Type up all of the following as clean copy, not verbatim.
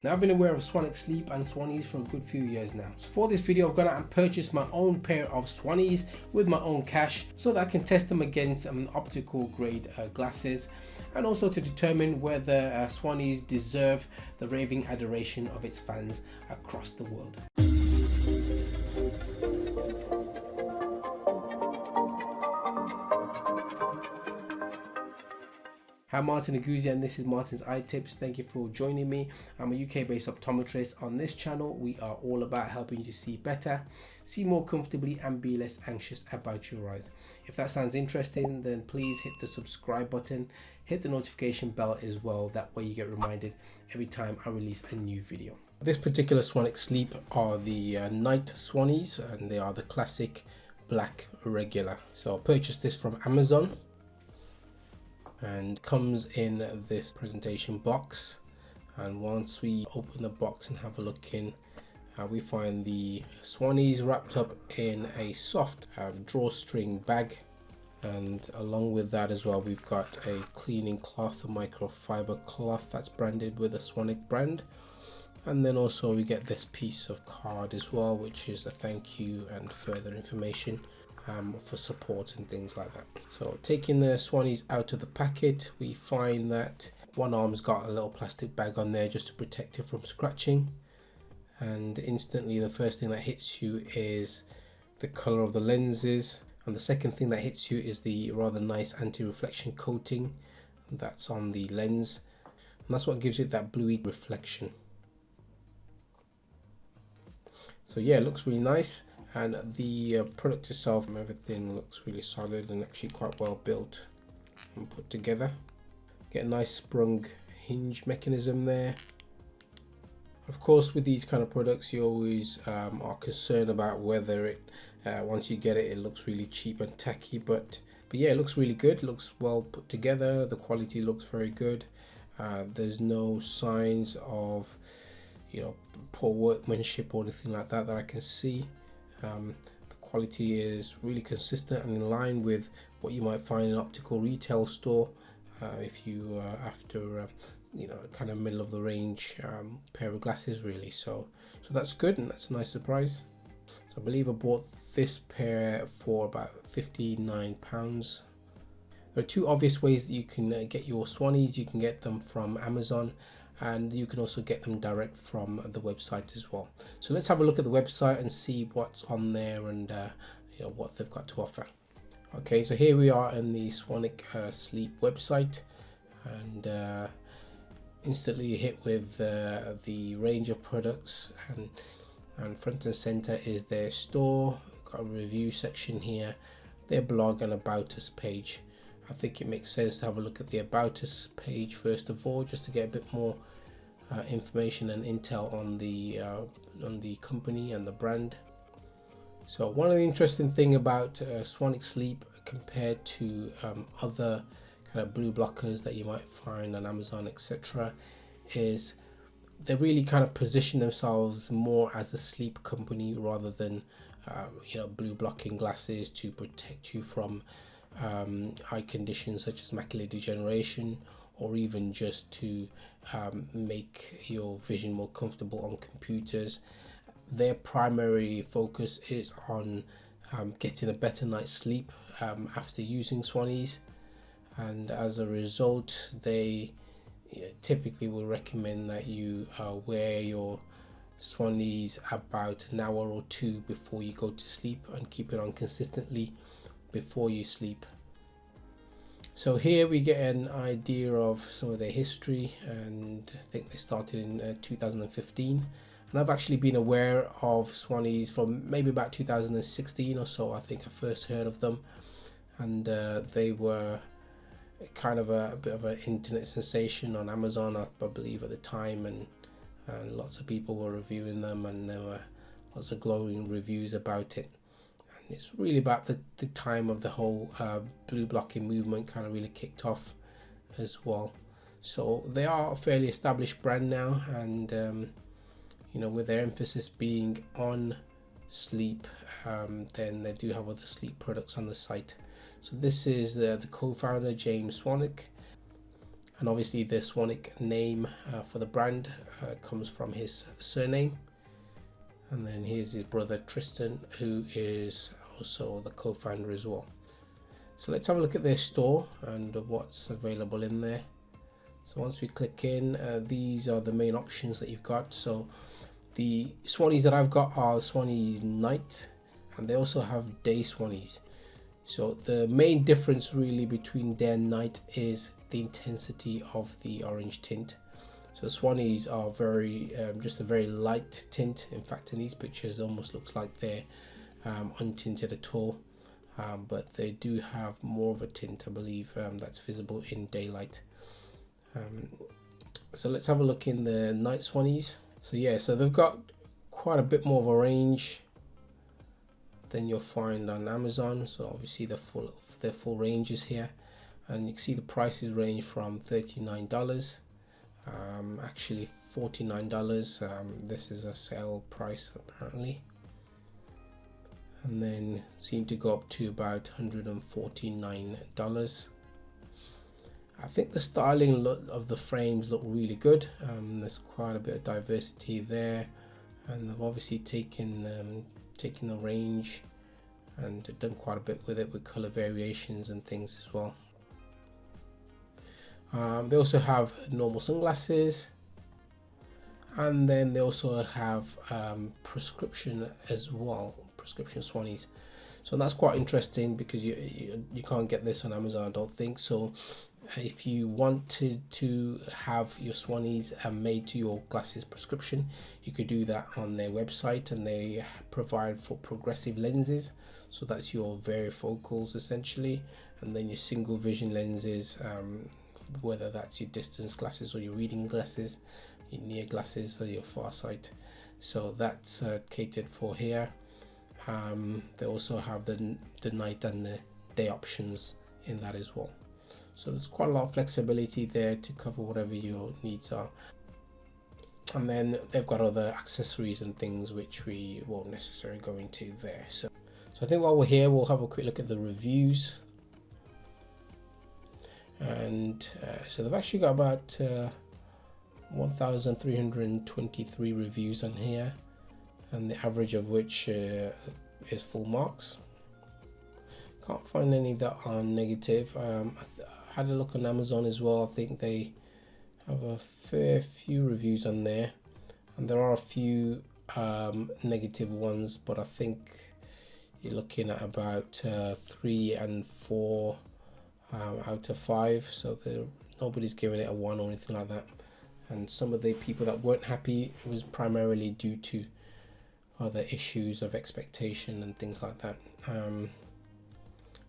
Now, I've been aware of Swanwick Sleep and Swannies for a good few years now. So for this video, I've gone out and purchased my own pair of Swannies with my own cash so that I can test them against optical grade glasses, and also to determine whether Swannies deserve the raving adoration of its fans across the world. Hi, I'm Martin Oguzie and this is Martin's Eye Tips. Thank you for joining me. I'm a UK based optometrist. On this channel we are all about helping you see better, see more comfortably and be less anxious about your eyes. If that sounds interesting, then please hit the subscribe button, hit the notification bell as well. That way you get reminded every time I release a new video. This particular Swanwick Sleep are the night Swannies, and they are the classic black regular. So I purchased this from Amazon and comes in this presentation box, and once we open the box and have a look in, we find the Swannies wrapped up in a soft drawstring bag, and along with that as well we've got a cleaning cloth, a microfiber cloth that's branded with the Swanwick brand, and then also we get this piece of card as well, which is a thank you and further information for support and things like that. So taking the Swannies out of the packet, we find that one arm's got a little plastic bag on there just to protect it from scratching, and instantly the first thing that hits you is the color of the lenses, and the second thing that hits you is the rather nice anti-reflection coating that's on the lens, and that's what gives it that bluey reflection. So yeah, it looks really nice. And the product itself, everything looks really solid and actually quite well built and put together. Get a nice sprung hinge mechanism there. Of course, with these kind of products you always are concerned about whether it once you get it, it looks really cheap and tacky, but yeah, it looks really good. It looks well put together, the quality looks very good. There's no signs of, you know, poor workmanship or anything like that that I can see. The quality is really consistent and in line with what you might find in an optical retail store if you after you know, kind of middle of the range pair of glasses really. So that's good, and that's a nice surprise. So I believe I bought this pair for about £59. There are two obvious ways that you can get your Swannies. You can get them from Amazon, and you can also get them direct from the website as well. So let's have a look at the website and see what's on there and you know, what they've got to offer. Okay, so here we are in the Swanwick Sleep website, and instantly hit with the range of products, and front and center is their store. Got a review section here, their blog and about us page. I think it makes sense to have a look at the about us page first of all, just to get a bit more information and intel on the company and the brand. So one of the interesting thing about Swanwick Sleep compared to other kind of blue blockers that you might find on Amazon, etc., is they really kind of position themselves more as a sleep company rather than you know, blue blocking glasses to protect you from eye conditions such as macular degeneration, or even just to make your vision more comfortable on computers. Their primary focus is on getting a better night's sleep after using Swannies, and as a result they typically will recommend that you wear your Swannies about an hour or two before you go to sleep and keep it on consistently before you sleep. So here we get an idea of some of their history, and I think they started in 2015, and I've actually been aware of Swannies from maybe about 2016 or so. I think I first heard of them, and they were kind of a bit of an internet sensation on Amazon, I believe, at the time, and lots of people were reviewing them, and there were lots of glowing reviews about it. It's really about the time of the whole blue blocking movement kind of really kicked off as well. So they are a fairly established brand now, and you know, with their emphasis being on sleep, then they do have other sleep products on the site. So this is the co-founder, James Swanwick, And obviously the Swanwick name for the brand comes from his surname. And then here's his brother Tristan, who is also the co-founder as well. So let's have a look at their store and what's available in there. So once we click in, these are the main options that you've got. So the Swannies that I've got are Swannies Night, and they also have day Swannies. So the main difference really between day and night is the intensity of the orange tint. So Swannies are very just a very light tint. In fact, in these pictures it almost looks like they're untinted at all, but they do have more of a tint, I believe, that's visible in daylight. So let's have a look in the night Swannies. So yeah, so they've got quite a bit more of a range than you'll find on Amazon. So obviously their full range is here, and you can see the prices range from $39, actually $49. This is a sale price apparently, and then seem to go up to about $149. I think the styling of the frames look really good. There's quite a bit of diversity there, and they've obviously taken the range and done quite a bit with it, with color variations and things as well. They also have normal sunglasses, and then they also have prescription as well, prescription Swannies. So that's quite interesting because you can't get this on Amazon, I don't think. So if you wanted to have your Swannies made to your glasses prescription, you could do that on their website, and they provide for progressive lenses. So that's your varifocals essentially, and then your single vision lenses, whether that's your distance glasses or your reading glasses, your near glasses or your far sight. So that's catered for here. They also have the night and the day options in that as well. So there's quite a lot of flexibility there to cover whatever your needs are. And then they've got other accessories and things which we won't necessarily go into there. So I think while we're here, we'll have a quick look at the reviews. And so they've actually got about 1,323 reviews on here, and the average of which is full marks. Can't find any that are negative. I had a look on Amazon as well. I think they have a fair few reviews on there, and there are a few negative ones, but I think you're looking at about 3 and 4 out of 5. So nobody's giving it a 1 or anything like that. And some of the people that weren't happy, it was primarily due to other issues of expectation and things like that.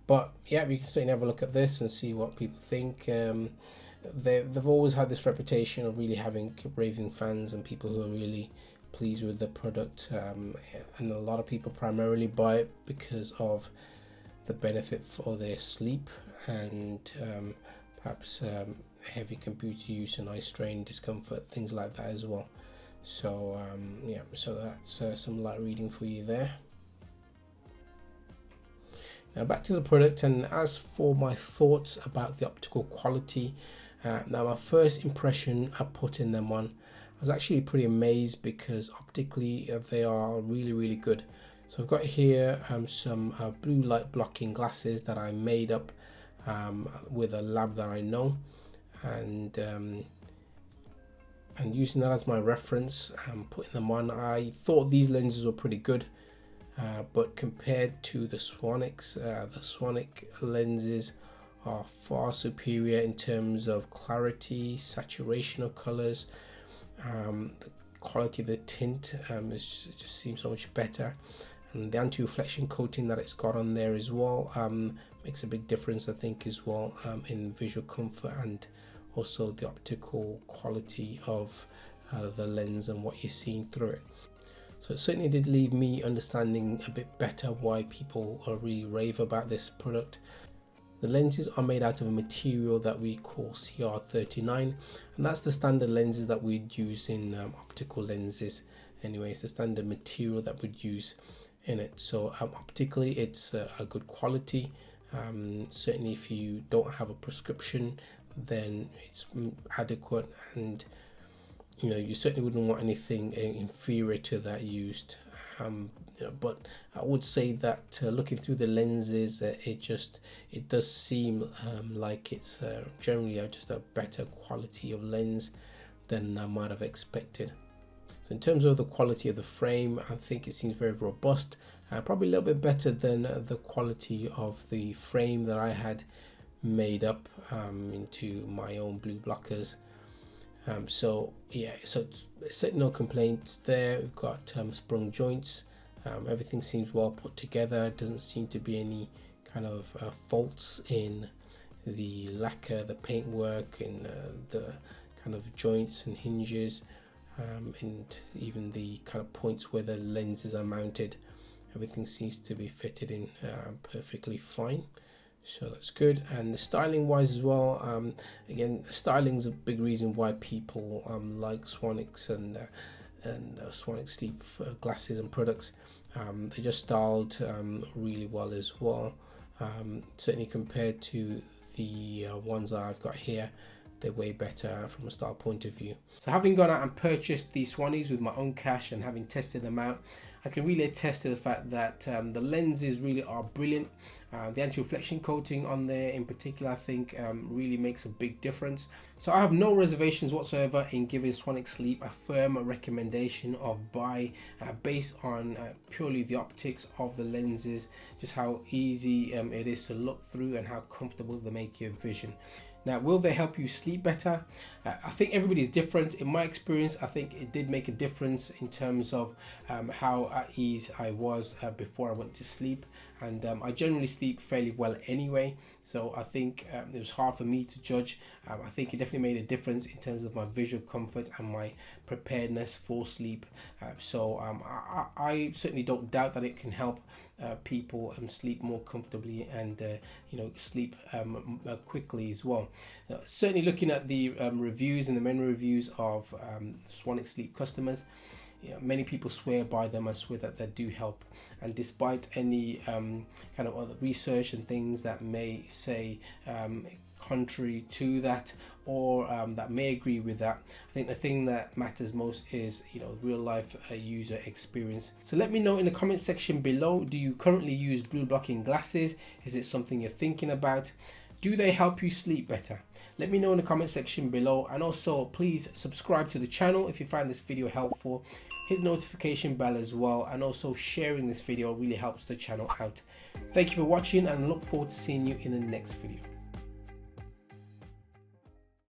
But yeah, we can certainly have a look at this and see what people think. They've always had this reputation of really having raving fans and people who are really pleased with the product, and a lot of people primarily buy it because of the benefit for their sleep and perhaps heavy computer use and eye strain, discomfort, things like that as well. So yeah, so that's some light reading for you there. Now back to the product, and as for my thoughts about the optical quality, now my first impression of putting them on, I was actually pretty amazed because optically they are really good. So I've got here some blue light blocking glasses that I made up with a lab that I know, and using that as my reference and putting them on, I thought these lenses were pretty good. But compared to the Swanwick lenses are far superior in terms of clarity, saturation of colors. The quality of the tint just seems so much better, and the anti-reflection coating that it's got on there as well makes a big difference, I think, as well, in visual comfort and also the optical quality of the lens and what you're seeing through it. So it certainly did leave me understanding a bit better why people are really rave about this product. The lenses are made out of a material that we call CR39, and that's the standard lenses that we'd use in optical lenses. Anyway, it's the standard material that we'd use in it. So optically, it's a good quality. Certainly, if you don't have a prescription, then it's adequate, and you certainly wouldn't want anything inferior to that used. But I would say that looking through the lenses, it does seem like it's generally just a better quality of lens than I might have expected. So in terms of the quality of the frame, I think it seems very robust, probably a little bit better than the quality of the frame that I had made up into my own blue blockers. So yeah, so certainly no complaints there. We've got sprung joints. Everything seems well put together. Doesn't seem to be any kind of faults in the lacquer, the paintwork, and the kind of joints and hinges, and even the kind of points where the lenses are mounted. Everything seems to be fitted in perfectly fine. So that's good. And the styling wise as well, again, styling is a big reason why people like Swanwick and Swanwick Sleep glasses and products. They're just styled really well as well. Certainly compared to the ones that I've got here, they're way better from a style point of view. So having gone out and purchased these Swannies with my own cash and having tested them out, I can really attest to the fact that the lenses really are brilliant. The anti-reflection coating on there in particular, I think really makes a big difference. So I have no reservations whatsoever in giving Swanwick Sleep a firm recommendation of buy based on purely the optics of the lenses, just how easy it is to look through and how comfortable they make your vision. Now, will they help you sleep better? I think everybody's different. In my experience, I think it did make a difference in terms of how at ease I was before I went to sleep. And I generally sleep fairly well anyway. So I think it was hard for me to judge. I think it definitely made a difference in terms of my visual comfort and my preparedness for sleep. So I certainly don't doubt that it can help people sleep more comfortably and sleep quickly as well. Certainly looking at the reviews and the many reviews of Swanwick Sleep customers, many people swear by them and swear that they do help. And despite any kind of other research and things that may say contrary to that, or that may agree with that, I think the thing that matters most is real life user experience. So let me know in the comment section below, do you currently use blue blocking glasses? Is it something you're thinking about? Do they help you sleep better? Let me know in the comment section below, and also please subscribe to the channel if you find this video helpful. Hit the notification bell as well, and also sharing this video really helps the channel out. Thank you for watching, and look forward to seeing you in the next video.